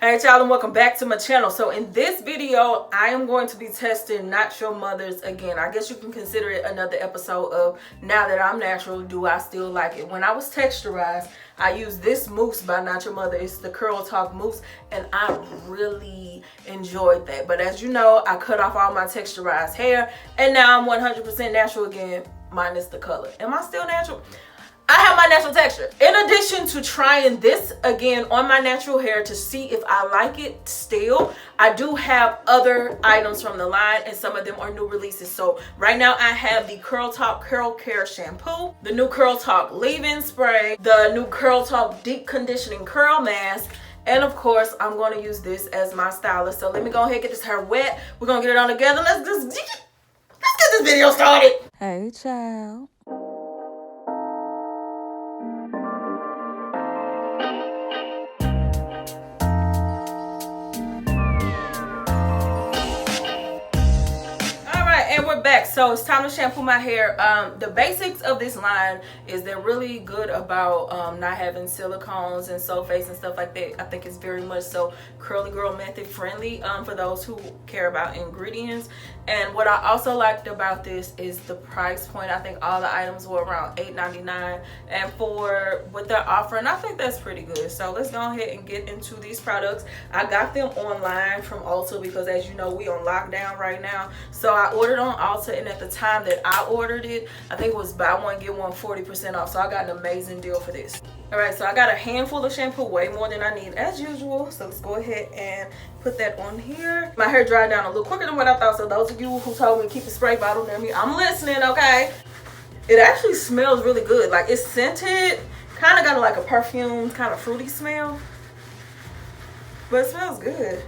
Alright y'all, and welcome back to my channel. So in this video I am going to be testing Natural Mothers again. I guess you can consider it another episode of now that I'm natural, do I still like it? When I was texturized, I used this mousse by Natural Mother. It's the Curl Talk mousse, and I really enjoyed that. But as you know, I cut off all my texturized hair and now I'm 100% natural again, minus the color. Am I still natural? I have my natural texture. In addition to trying this again on my natural hair to see if I like it still, I do have other items from the line, and some of them are new releases. So right now I have the Curl Talk Curl Care Shampoo, the new Curl Talk Leave-In Spray, the new Curl Talk Deep Conditioning Curl Mask, and of course I'm going to use this as my stylist. So let me go ahead and get this hair wet. We're going to get it on together. Let's get this video started. Hey child. Back. So it's time to shampoo my hair. The basics of this line is they're really good about not having silicones and sulfates and stuff like that. I think it's very much so curly girl method friendly for those who care about ingredients. And what I also liked about this is the price point. I think all the items were around $8.99, and for what they're offering, I think that's pretty good. So let's go ahead and get into these products. I got them online from Ulta because, as you know, we on lockdown right now. So I ordered on Ulta, and at the time that I ordered it, I think it was buy one get one 40% off. So I got an amazing deal for this. All right, so I got a handful of shampoo, way more than I need as usual. So let's go ahead and put that on here. My hair dried down a little quicker than what I thought. So those of you who told me to keep a spray bottle near me, I'm listening, okay? It actually smells really good. Like, it's scented, kind of got like a perfume, kind of fruity smell, but it smells good.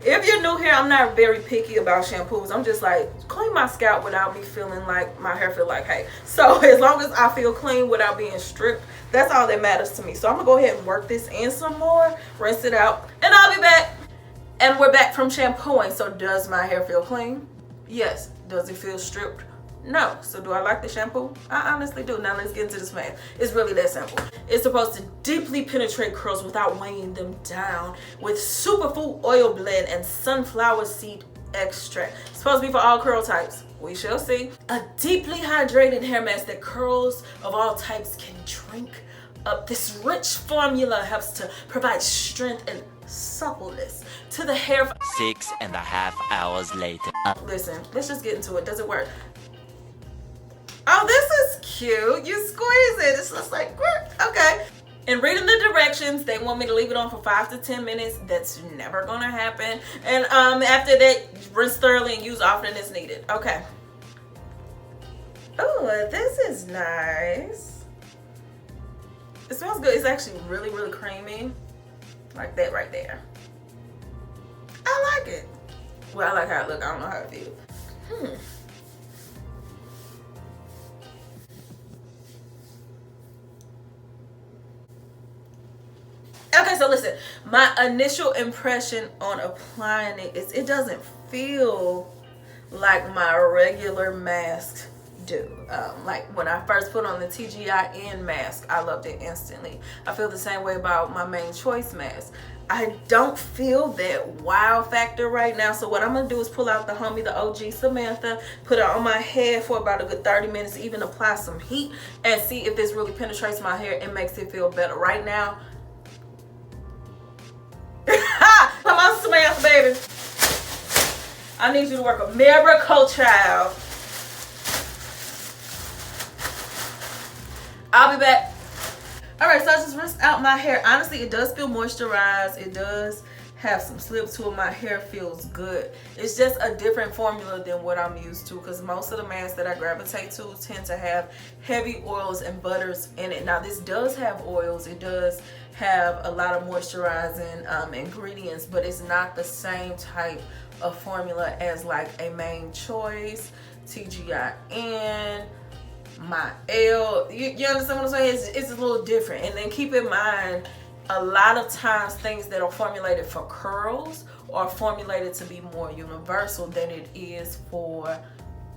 If you're new here, I'm not very picky about shampoos. I'm just like, clean my scalp without me feeling like my hair feel like hay. So as long as I feel clean without being stripped, that's all that matters to me. So I'm gonna go ahead and work this in some more, rinse it out, and I'll be back. And we're back from shampooing. So does my hair feel clean? Yes. Does it feel stripped? No. So do I like the shampoo? I honestly do. Now let's get into this mask. It's really that simple. It's supposed to deeply penetrate curls without weighing them down with superfood oil blend and sunflower seed extract. It's supposed to be for all curl types. We shall see. A deeply hydrated hair mask that curls of all types can drink up. This rich formula helps to provide strength and suppleness to the hair. 6.5 hours later. Listen, let's just get into it. Does it work? Oh, this is cute. You squeeze it. It's just like, okay. And reading the directions, they want me to leave it on for 5 to 10 minutes. That's never gonna happen. And after that, rinse thoroughly and use often as needed. Okay. Oh, this is nice. It smells good. It's actually really, really creamy. Like that right there. I like it. Well, I like how it looks. I don't know how it feels. Okay, so listen, my initial impression on applying it is it doesn't feel like my regular masks do. Like when I first put on the TGIN mask, I loved it instantly. I feel the same way about my Main Choice mask. I don't feel that wow factor right now. So what I'm gonna do is pull out the homie, the OG Samantha, put it on my head for about a good 30 minutes, even apply some heat and see if this really penetrates my hair and makes it feel better. Right now, come on, Samantha, baby. I need you to work a miracle, child. I'll be back. All right, so I just rinsed out my hair. Honestly, it does feel moisturized. It does have some slip to it. My hair feels good. It's just a different formula than what I'm used to, because most of the masks that I gravitate to tend to have heavy oils and butters in it. Now, this does have oils. It does have a lot of moisturizing ingredients, but it's not the same type of formula as like a Main Choice, TGIN, my L. You understand what I'm saying? It's a little different. And then keep in mind, a lot of times things that are formulated for curls are formulated to be more universal than it is for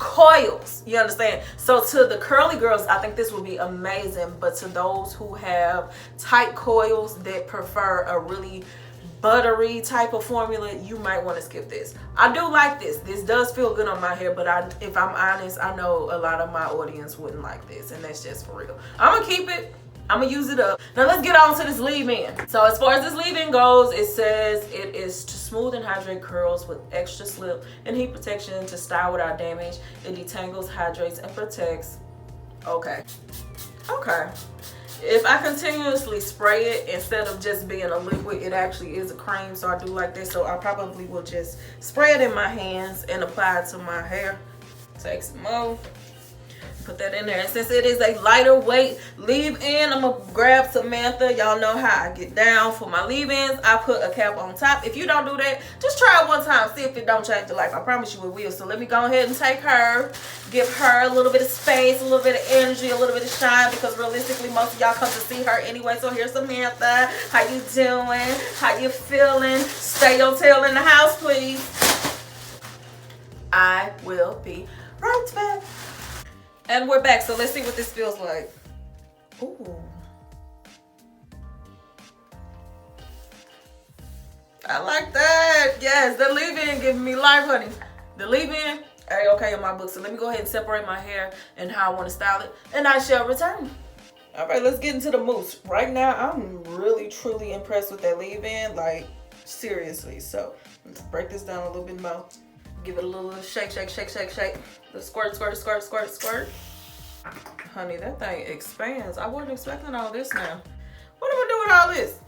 coils. You understand? So to the curly girls, I think this would be amazing, but to those who have tight coils that prefer a really buttery type of formula, you might want to skip this. I do like this. This does feel good on my hair, but if I'm honest, I know a lot of my audience wouldn't like this, and that's just for real. I'm gonna keep it. I'm gonna use it up. Now let's get on to this leave-in. So as far as this leave-in goes, it says it is to smooth and hydrate curls with extra slip and heat protection to style without damage. It detangles, hydrates, and protects. Okay. If I continuously spray it instead of just being a liquid, it actually is a cream, so I do like this. So I probably will just spray it in my hands and apply it to my hair. Take some more. Put that in there. And since it is a lighter weight leave-in, I'm gonna grab Samantha. Y'all know how I get down for my leave-ins. I put a cap on top. If you don't do that, just try it one time. See if it don't change your life. I promise you it will. So let me go ahead and take her. Give her a little bit of space, a little bit of energy, a little bit of shine, because realistically, most of y'all come to see her anyway. So here's Samantha. How you doing? How you feeling? Stay your tail in the house, please. I will be right back. And we're back, so let's see what this feels like. Ooh. I like that. Yes, the leave-in giving me life, honey. The leave-in, okay in my book. So let me go ahead and separate my hair and how I want to style it, and I shall return. All right, let's get into the mousse. Right now, I'm really, truly impressed with that leave-in, like, seriously. So let's break this down a little bit more. Give it a little shake, shake, shake, shake, shake. The squirt, squirt, squirt, squirt, squirt. Honey, that thing expands. I wasn't expecting all this now. What am I doing with all this?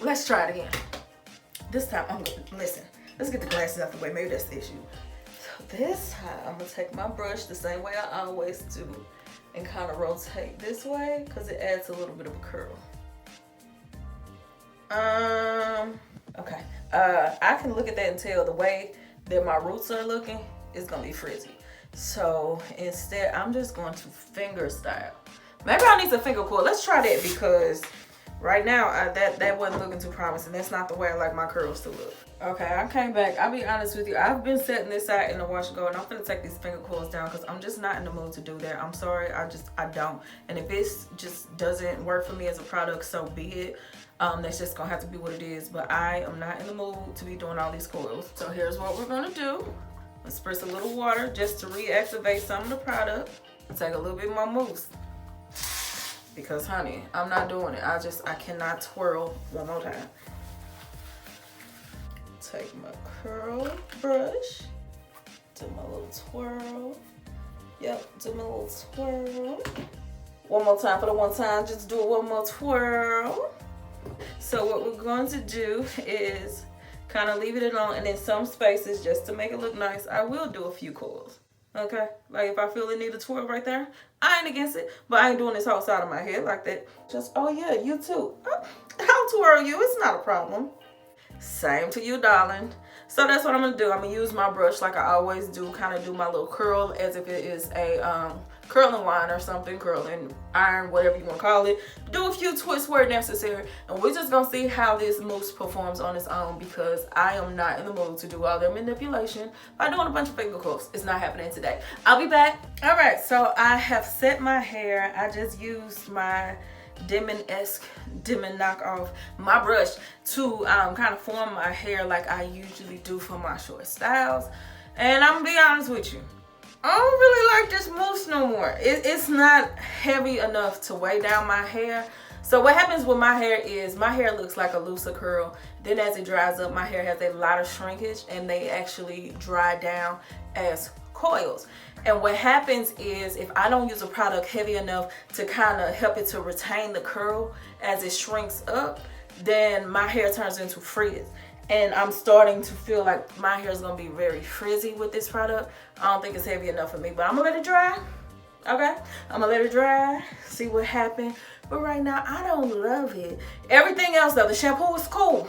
Let's try it again. This time, listen. Let's get the glasses out the way. Maybe that's the issue. So this time, I'm gonna take my brush the same way I always do, and kind of rotate this way because it adds a little bit of a curl. Okay. I can look at that and tell the way that my roots are looking is gonna be frizzy. So instead, I'm just going to finger style. Maybe I need some finger coil. Let's try that, because right now that wasn't looking too promising. That's not the way I like my curls to look. Okay, I came back. I'll be honest with you. I've been setting this out in the wash and go, and I'm gonna take these finger coils down because I'm just not in the mood to do that. I'm sorry, I don't. And if this just doesn't work for me as a product, so be it. That's just gonna have to be what it is. But I am not in the mood to be doing all these coils. So here's what we're gonna do. Let's spritz a little water just to reactivate some of the product. Take a little bit more mousse. Because honey, I'm not doing it. I cannot twirl one more time. Take my curl brush, do my little twirl. Yep, do my little twirl. One more time for the one time, just do one more twirl. So what we're going to do is kind of leave it alone, and in some spaces, just to make it look nice, I will do a few coils. Okay, like if I feel the need to twirl right there, I ain't against it, but I ain't doing this whole side of my head like that. Just, oh yeah, you too. I'll twirl you, it's not a problem. Same to you, darling. So that's what I'm gonna do. I'm gonna use my brush like I always do, kind of do my little curl as if it is a curling wine or something, curling iron, whatever you want to call it. Do a few twists where necessary, and we're just gonna see how this mousse performs on its own, because I am not in the mood to do all their manipulation by doing a bunch of finger curls. It's not happening today. I'll be back. All right, so I have set my hair. I just used my Demon knockoff, my brush, to kind of form my hair like I usually do for my short styles. And I'm gonna be honest with you, I don't really like this mousse no more. It's not heavy enough to weigh down my hair. So what happens with my hair is my hair looks like a looser curl. Then as it dries up, my hair has a lot of shrinkage, and they actually dry down as coils. And what happens is, if I don't use a product heavy enough to kind of help it to retain the curl as it shrinks up, then my hair turns into frizz. And I'm starting to feel like my hair is going to be very frizzy with this product. I don't think it's heavy enough for me, but I'm going to let it dry. Okay? I'm going to let it dry, see what happens. But right now, I don't love it. Everything else, though, the shampoo is cool.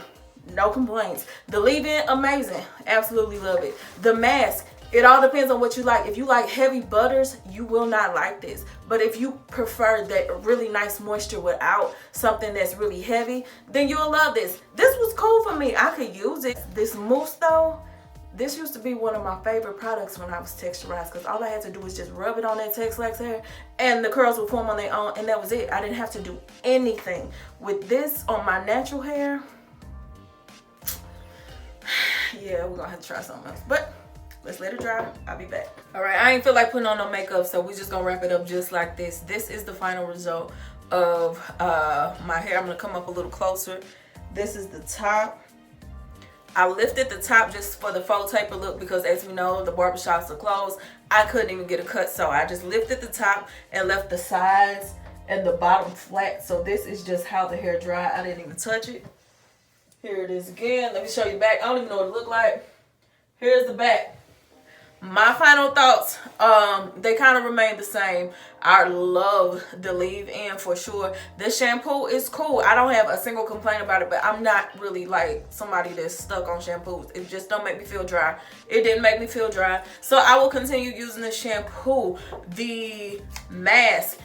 No complaints. The leave-in, amazing. Absolutely love it. The mask, it all depends on what you like. If you like heavy butters, you will not like this. But if you prefer that really nice moisture without something that's really heavy, then you'll love this. This was cool for me. I could use it. This mousse though, This used to be one of my favorite products when I was texturized, because all I had to do was just rub it on that Texlax hair and the curls would form on their own, and that was it. I didn't have to do anything. With this on my natural hair, yeah, we're gonna have to try something else. But let's let it dry. I'll be back. All right, I ain't feel like putting on no makeup, so we're just gonna wrap it up just like this. This is the final result of my hair. I'm gonna come up a little closer. This is the top. I lifted the top just for the faux taper look, because as we know, the barbershops are closed. I couldn't even get a cut, so I just lifted the top and left the sides and the bottom flat. So this is just how the hair dried. I didn't even touch it. Here it is again. Let me show you back. I don't even know what it looked like. Here's the back. My final thoughts, they kind of remain the same. I love the leave-in for sure. The shampoo is cool. I don't have a single complaint about it, but I'm not really like somebody that's stuck on shampoos. It just don't make me feel dry. It didn't make me feel dry. So I will continue using the shampoo. The mask,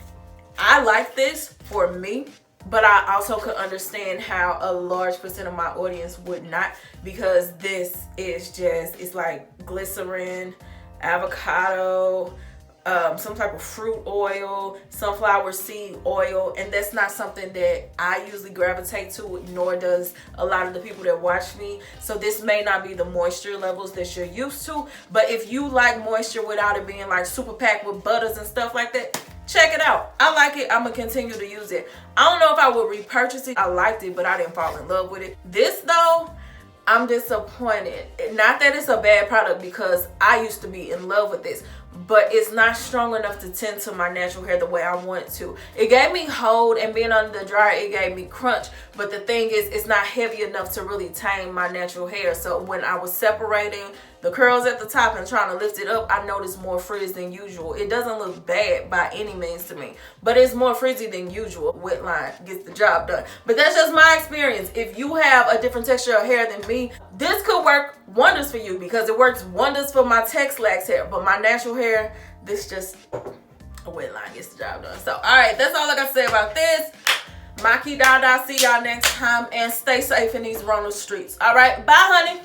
I like this for me, but I also could understand how a large percent of my audience would not, because this is just, it's like glycerin, avocado, some type of fruit oil, sunflower seed oil, and that's not something that I usually gravitate to, nor does a lot of the people that watch me. So this may not be the moisture levels that you're used to, but if you like moisture without it being like super packed with butters and stuff like that, check it out. I like it. I'm gonna continue to use it. I don't know if I would repurchase it. I liked it, but I didn't fall in love with it. This though, I'm disappointed. Not that it's a bad product, because I used to be in love with this, but it's not strong enough to tend to my natural hair the way I want to. It gave me hold, and being under the dryer, it gave me crunch, but the thing is, it's not heavy enough to really tame my natural hair. So when I was separating the curls at the top and trying to lift it up, I noticed more frizz than usual. It doesn't look bad by any means to me, but it's more frizzy than usual. Wet line gets the job done. But that's just my experience. If you have a different texture of hair than me, this could work wonders for you, because it works wonders for my Texlax hair. But my natural hair, this just, a wet line gets the job done. So, all right, that's all I got to say about this. Maki Dada, see y'all next time, and stay safe in these Ronald streets. All right, bye, honey.